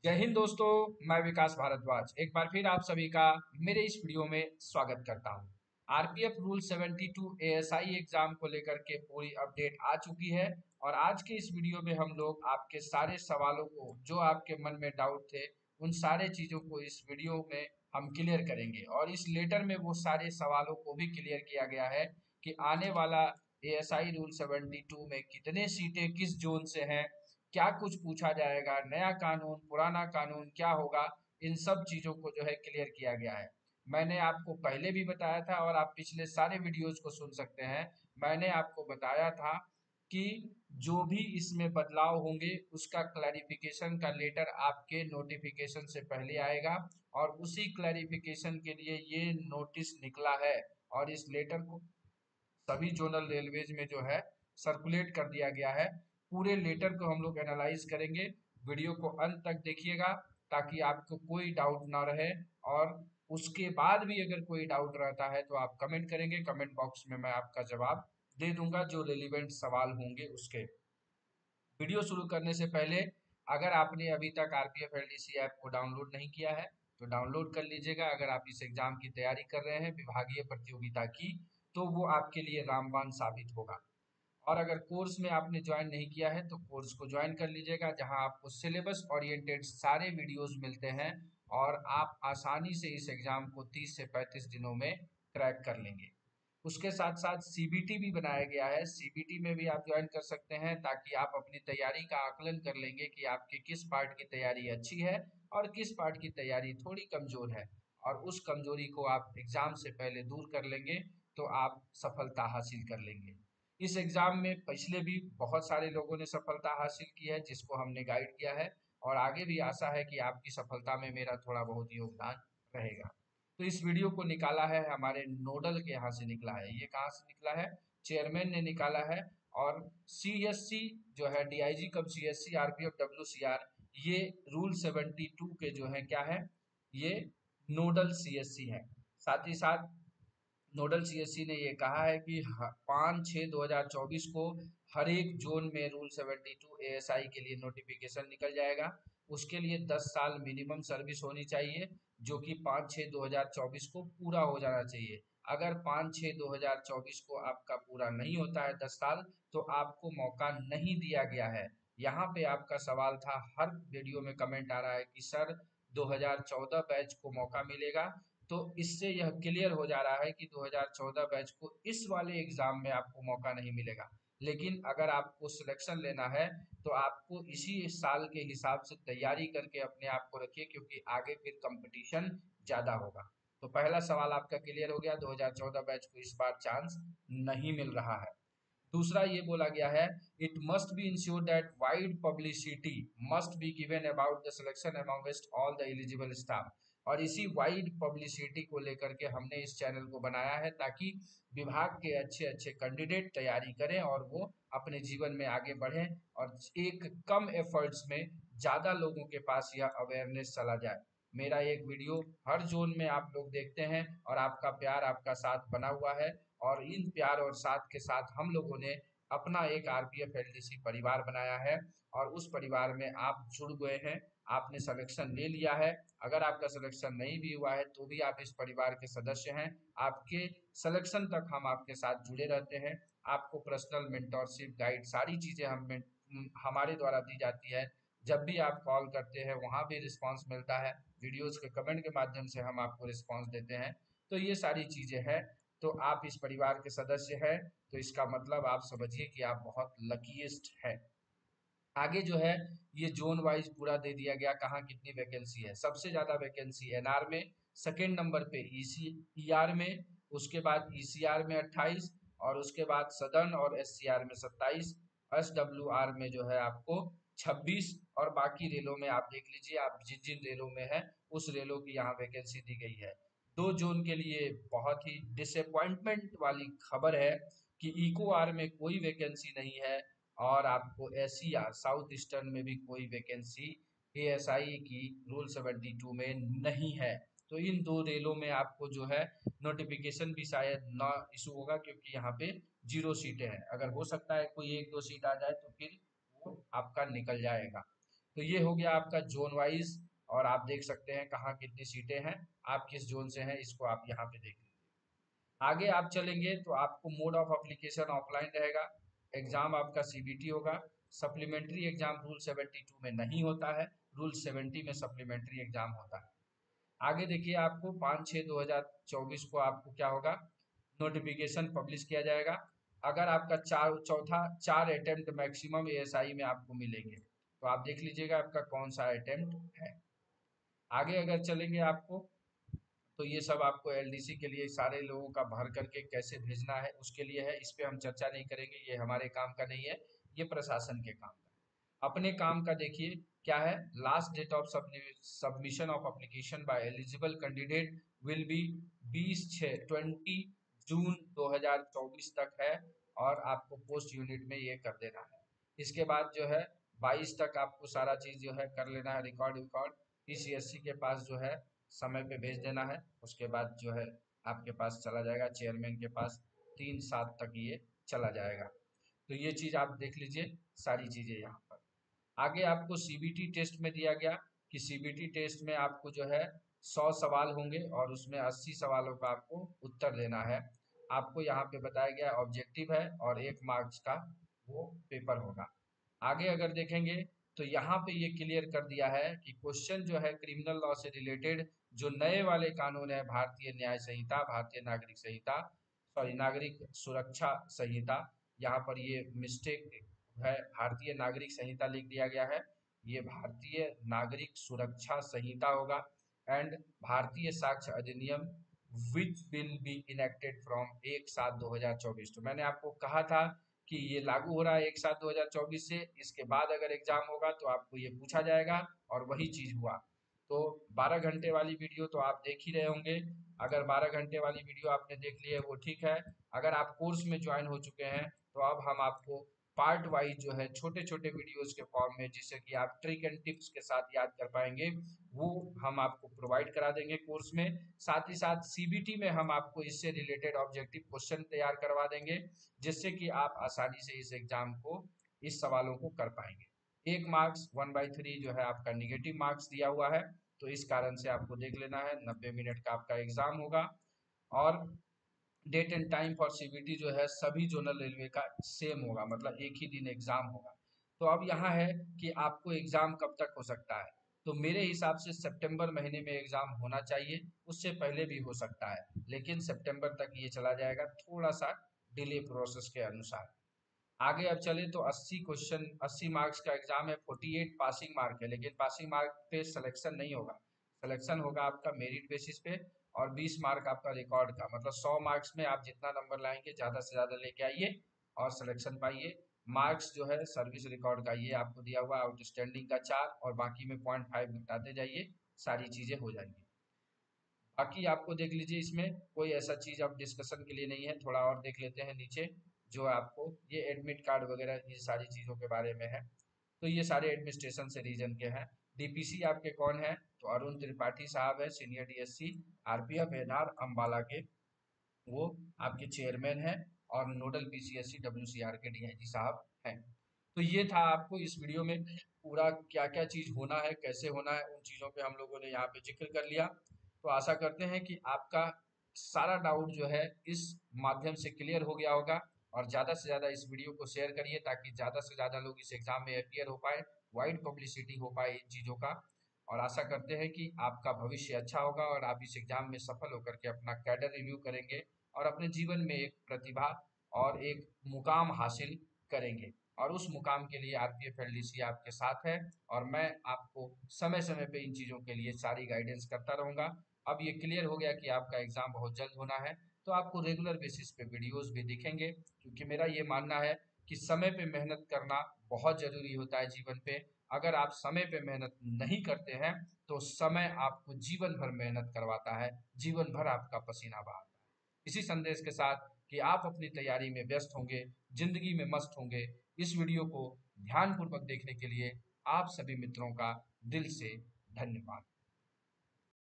जय हिंद दोस्तों। मैं विकास भारद्वाज एक बार फिर आप सभी का मेरे इस वीडियो में स्वागत करता हूं। आरपीएफ रूल 72 एएसआई एग्जाम को लेकर के पूरी अपडेट आ चुकी है और आज के इस वीडियो में हम लोग आपके सारे सवालों को जो आपके मन में डाउट थे उन सारे चीजों को इस वीडियो में हम क्लियर करेंगे और इस लेटर में वो सारे सवालों को भी क्लियर किया गया है कि आने वाला एएसआई रूल 72 में कितने सीटें किस जोन से हैं, क्या कुछ पूछा जाएगा, नया कानून पुराना कानून क्या होगा, इन सब चीजों को जो है क्लियर किया गया है। मैंने आपको पहले भी बताया था और आप पिछले सारे वीडियोज को सुन सकते हैं। मैंने आपको बताया था कि जो भी इसमें बदलाव होंगे उसका क्लैरिफिकेशन का लेटर आपके नोटिफिकेशन से पहले आएगा और उसी क्लैरिफिकेशन के लिए ये नोटिस निकला है और इस लेटर को सभी जोनल रेलवेज में जो है सर्कुलेट कर दिया गया है। पूरे लेटर को हम लोग एनालाइज करेंगे। वीडियो को अंत तक देखिएगा ताकि आपको कोई डाउट ना रहे और उसके बाद भी अगर कोई डाउट रहता है तो आप कमेंट करेंगे, कमेंट बॉक्स में मैं आपका जवाब दे दूंगा जो रिलेवेंट सवाल होंगे उसके। वीडियो शुरू करने से पहले अगर आपने अभी तक आरपीएफ एलडीसी ऐप को डाउनलोड नहीं किया है तो डाउनलोड कर लीजिएगा। अगर आप इस एग्जाम की तैयारी कर रहे हैं विभागीय प्रतियोगिता की तो वो आपके लिए रामबाण साबित होगा। और अगर कोर्स में आपने ज्वाइन नहीं किया है तो कोर्स को ज्वाइन कर लीजिएगा जहां आपको सिलेबस ओरिएंटेड सारे वीडियोस मिलते हैं और आप आसानी से इस एग्जाम को 30 से 35 दिनों में क्रैक कर लेंगे। उसके साथ साथ सीबीटी भी बनाया गया है। सीबीटी में भी आप ज्वाइन कर सकते हैं ताकि आप अपनी तैयारी का आकलन कर लेंगे कि आपकी किस पार्ट की तैयारी अच्छी है और किस पार्ट की तैयारी थोड़ी कमजोर है और उस कमजोरी को आप एग्जाम से पहले दूर कर लेंगे तो आप सफलता हासिल कर लेंगे। इस एग्जाम में पिछले भी बहुत सारे लोगों ने सफलता हासिल की है जिसको हमने गाइड किया है और आगे भी आशा है कि आपकी सफलता में मेरा थोड़ा बहुत योगदान रहेगा। तो इस वीडियो को निकाला है हमारे नोडल के यहाँ से निकला है। ये कहाँ से निकला है? चेयरमैन ने निकाला है। और सीएससी जो है डीआईजी कम सीएससी आरपीएफ डब्ल्यूसीआर ये रूल 72 के जो है क्या है, ये नोडल सीएससी है। साथ ही साथ नोडल सीएससी ने ये कहा है कि 5/6/2024 को हर एक जोन में रूल 72 एएसआई के लिए नोटिफिकेशन निकल जाएगा। उसके लिए 10 साल मिनिमम सर्विस होनी चाहिए जो कि 5/6/2024 को पूरा हो जाना चाहिए। अगर 5/6/2024 को आपका पूरा नहीं होता है 10 साल तो आपको मौका नहीं दिया गया है। यहाँ पे आपका सवाल था, हर वीडियो में कमेंट आ रहा है कि सर 2014 बैच को मौका मिलेगा। तो इससे यह क्लियर हो जा रहा है कि 2014 बैच को इस वाले एग्जाम में आपको मौका नहीं मिलेगा। लेकिन अगर आपको सिलेक्शन लेना है तो आपको इसी साल के हिसाब से तैयारी करके अपने आप को रखिए क्योंकि आगे फिर कंपटीशन ज्यादा होगा। तो पहला सवाल आपका क्लियर हो गया, 2014 बैच को इस बार चांस नहीं मिल रहा है। दूसरा ये बोला गया है, it must be ensure that wide publicity must be given about the selection amongst all the eligible staff. और इसी वाइड पब्लिसिटी को लेकर के हमने इस चैनल को बनाया है ताकि विभाग के अच्छे अच्छे कैंडिडेट तैयारी करें और वो अपने जीवन में आगे बढ़ें और एक कम एफर्ट्स में ज्यादा लोगों के पास यह अवेयरनेस चला जाए। मेरा एक वीडियो हर जोन में आप लोग देखते हैं और आपका प्यार आपका साथ बना हुआ है और इन प्यार और साथ के साथ हम लोगों ने अपना एक आरपीएफ एलडीसी परिवार बनाया है और उस परिवार में आप जुड़ गए हैं। आपने सिलेक्शन ले लिया है। अगर आपका सिलेक्शन नहीं भी हुआ है तो भी आप इस परिवार के सदस्य हैं। आपके सिलेक्शन तक हम आपके साथ जुड़े रहते हैं। आपको पर्सनल मेंटोरशिप गाइड सारी चीजें हमारे द्वारा दी जाती है। जब भी आप कॉल करते हैं वहां भी रिस्पांस मिलता है। वीडियोस के कमेंट के माध्यम से हम आपको रिस्पांस देते हैं। तो ये सारी चीजें हैं। तो आप इस परिवार के सदस्य हैं तो इसका मतलब आप समझिए कि आप बहुत लकीएस्ट है। आगे जो है ये जोन वाइज पूरा दे दिया गया कहाँ कितनी वैकेंसी है। सबसे ज्यादा वैकेंसी एनआर में, सेकेंड नंबर पे ईआर में, उसके बाद ईसीआर में 28 और उसके बाद सदर्न और एससीआर में 27, एसडब्ल्यूआर में जो है आपको 26 और बाकी रेलों में आप देख लीजिए आप जिन जिन रेलों में है उस रेलों की यहाँ वैकेंसी दी गई है। दो जोन के लिए बहुत ही डिसअपॉइंटमेंट वाली खबर है कि इको आर में कोई वैकेंसी नहीं है और आपको एशिया साउथ ईस्टर्न में भी कोई वैकेंसी एएसआई की रूल 72 में नहीं है। तो इन दो रेलों में आपको जो है नोटिफिकेशन भी शायद ना इशू होगा क्योंकि यहाँ पे 0 सीटें हैं। अगर हो सकता है कोई एक दो सीट आ जाए तो फिर वो आपका निकल जाएगा। तो ये हो गया आपका जोन वाइज, और आप देख सकते हैं कहाँ कितनी सीटें हैं, आप किस जोन से हैं इसको आप यहाँ पे देख लीजिए। आगे आप चलेंगे तो आपको मोड ऑफ एप्लीकेशन ऑफलाइन रहेगा, एग्जाम आपका सीबीटी होगा, सप्लीमेंट्री एग्जाम रूल 72 में नहीं होता है, रूल 70 में सप्लीमेंट्री एग्जाम होता है। आगे देखिए आपको 5/6/2024 को आपको क्या होगा, नोटिफिकेशन पब्लिश किया जाएगा। अगर आपका चार अटेम्प्ट मैक्सिमम एएसआई में आपको मिलेंगे, तो आप देख लीजिएगा आपका कौन सा अटेम्प्ट है। आगे अगर चलेंगे आपको, तो ये सब आपको एलडीसी के लिए सारे लोगों का भर करके कैसे भेजना है उसके लिए है, इस पे हम चर्चा नहीं करेंगे, ये हमारे काम का नहीं है, ये प्रशासन के काम का है। अपने काम का देखिए क्या है, last date of submission of application by eligible candidate will be 20 June 2024 तक है, और आपको पोस्ट यूनिट में ये कर देना है। इसके बाद जो है 22 तक आपको सारा चीज जो है कर लेना है, रिकॉर्ड पीसीएससी के पास जो है समय पे भेज देना है। उसके बाद जो है आपके पास चला जाएगा चेयरमैन के पास, 3/7 तक ये चला जाएगा। तो ये चीज आप देख लीजिए, सारी चीजें यहाँ पर। आगे आपको सीबीटी टेस्ट में दिया गया कि सीबीटी टेस्ट में आपको जो है 100 सवाल होंगे और उसमें 80 सवालों का आपको उत्तर देना है। आपको यहाँ पे बताया गया ऑब्जेक्टिव है और 1 मार्क्स का वो पेपर होगा। आगे अगर देखेंगे तो यहाँ पे ये क्लियर कर दिया है कि क्वेश्चन जो है क्रिमिनल लॉ से रिलेटेड, जो नए वाले कानून है भारतीय न्याय संहिता, भारतीय नागरिक संहिता, सॉरी नागरिक सुरक्षा संहिता, यहाँ पर ये मिस्टेक है, भारतीय नागरिक संहिता लिख दिया गया है, ये भारतीय नागरिक सुरक्षा संहिता होगा। एंड भारतीय साक्ष्य अधिनियम which will be enacted from 1/7/2024। तो मैंने आपको कहा था कि ये लागू हो रहा है 1/7/2024 से, इसके बाद अगर एग्जाम होगा तो आपको ये पूछा जाएगा, और वही चीज हुआ। तो 12 घंटे वाली वीडियो तो आप देख ही रहे होंगे, अगर 12 घंटे वाली वीडियो आपने देख ली है वो ठीक है। अगर आप कोर्स में ज्वाइन हो चुके हैं तो अब हम आपको पार्ट वाइज जो है छोटे छोटे वीडियोस के फॉर्म में, जिससे कि आप ट्रिक एंड टिप्स के साथ याद कर पाएंगे, वो हम आपको प्रोवाइड करा देंगे कोर्स में। साथ ही साथ सीबीटी में हम आपको इससे रिलेटेड ऑब्जेक्टिव क्वेश्चन तैयार करवा देंगे, जिससे कि आप आसानी से इस एग्जाम को, इस सवालों को कर पाएंगे। 1 मार्क्स 1/3 जो है आपका निगेटिव मार्क्स दिया हुआ है, तो इस कारण से आपको देख लेना है 90 मिनट का आपका एग्जाम होगा। और date and time for CBT जो है सभी जोनल रेलवे का सेम होगा, मतलब एक ही दिन एग्जाम होगा। तो अब यहाँ है कि आपको एग्जाम कब तक हो सकता है, तो मेरे हिसाब से सितंबर महीने में एग्जाम होना चाहिए, उससे पहले भी हो सकता है, लेकिन सितंबर तक ये चला जाएगा, थोड़ा सा डिले प्रोसेस के अनुसार। आगे अब चले तो 80 क्वेश्चन, 80 मार्क्स का एग्जाम है, 48 पासिंग मार्क है, लेकिन पासिंग मार्क पे सिलेक्शन नहीं होगा, सिलेक्शन होगा आपका मेरिट बेसिस पे, और 20 मार्क आपका रिकॉर्ड का, मतलब 100 मार्क्स में आप जितना नंबर लाएंगे ज़्यादा से ज़्यादा लेके आइए और सिलेक्शन पाइए। मार्क्स जो है सर्विस रिकॉर्ड का ये आपको दिया हुआ, आउटस्टैंडिंग का 4, और बाकी में 0.5 घटाते जाइए, सारी चीज़ें हो जाएंगी। बाकी आपको देख लीजिए, इसमें कोई ऐसा चीज़ अब डिस्कशन के लिए नहीं है। थोड़ा और देख लेते हैं नीचे, जो आपको ये एडमिट कार्ड वगैरह ये सारी चीज़ों के बारे में है। तो ये सारे एडमिनिस्ट्रेशन से रीजन के हैं। डीपीसी आपके कौन है, तो अरुण त्रिपाठी साहब है, senior DSC RPF NR Ambala के, वो आपके चेयरमैन हैं, और नोडल पीसीएससी डब्ल्यूसीआर के डीआईजी साहब हैं। तो ये था आपको इस वीडियो में पूरा क्या क्या चीज़ होना है, कैसे होना है, उन चीज़ों पे हम लोगों ने यहाँ पे जिक्र कर लिया। तो आशा करते हैं कि आपका सारा डाउट जो है इस माध्यम से क्लियर हो गया होगा, और ज़्यादा से ज़्यादा इस वीडियो को शेयर करिए ताकि ज़्यादा से ज़्यादा लोग इस एग्ज़ाम में अपियर हो पाए, वाइड पब्लिसिटी हो पाए इन चीज़ों का। और आशा करते हैं कि आपका भविष्य अच्छा होगा और आप इस एग्ज़ाम में सफल होकर के अपना कैडर रिव्यू करेंगे और अपने जीवन में एक प्रतिभा और एक मुकाम हासिल करेंगे। और उस मुकाम के लिए आरपीएफ एलडीसी आपके साथ है, और मैं आपको समय समय पे इन चीज़ों के लिए सारी गाइडेंस करता रहूँगा। अब ये क्लियर हो गया कि आपका एग्ज़ाम बहुत जल्द होना है, तो आपको रेगुलर बेसिस पे वीडियोस भी दिखेंगे, क्योंकि मेरा ये मानना है कि समय पे मेहनत करना बहुत ज़रूरी होता है जीवन पे। अगर आप समय पे मेहनत नहीं करते हैं तो समय आपको जीवन भर मेहनत करवाता है, जीवन भर आपका पसीना बहाता है। इसी संदेश के साथ कि आप अपनी तैयारी में व्यस्त होंगे, जिंदगी में मस्त होंगे, इस वीडियो को ध्यानपूर्वक देखने के लिए आप सभी मित्रों का दिल से धन्यवाद।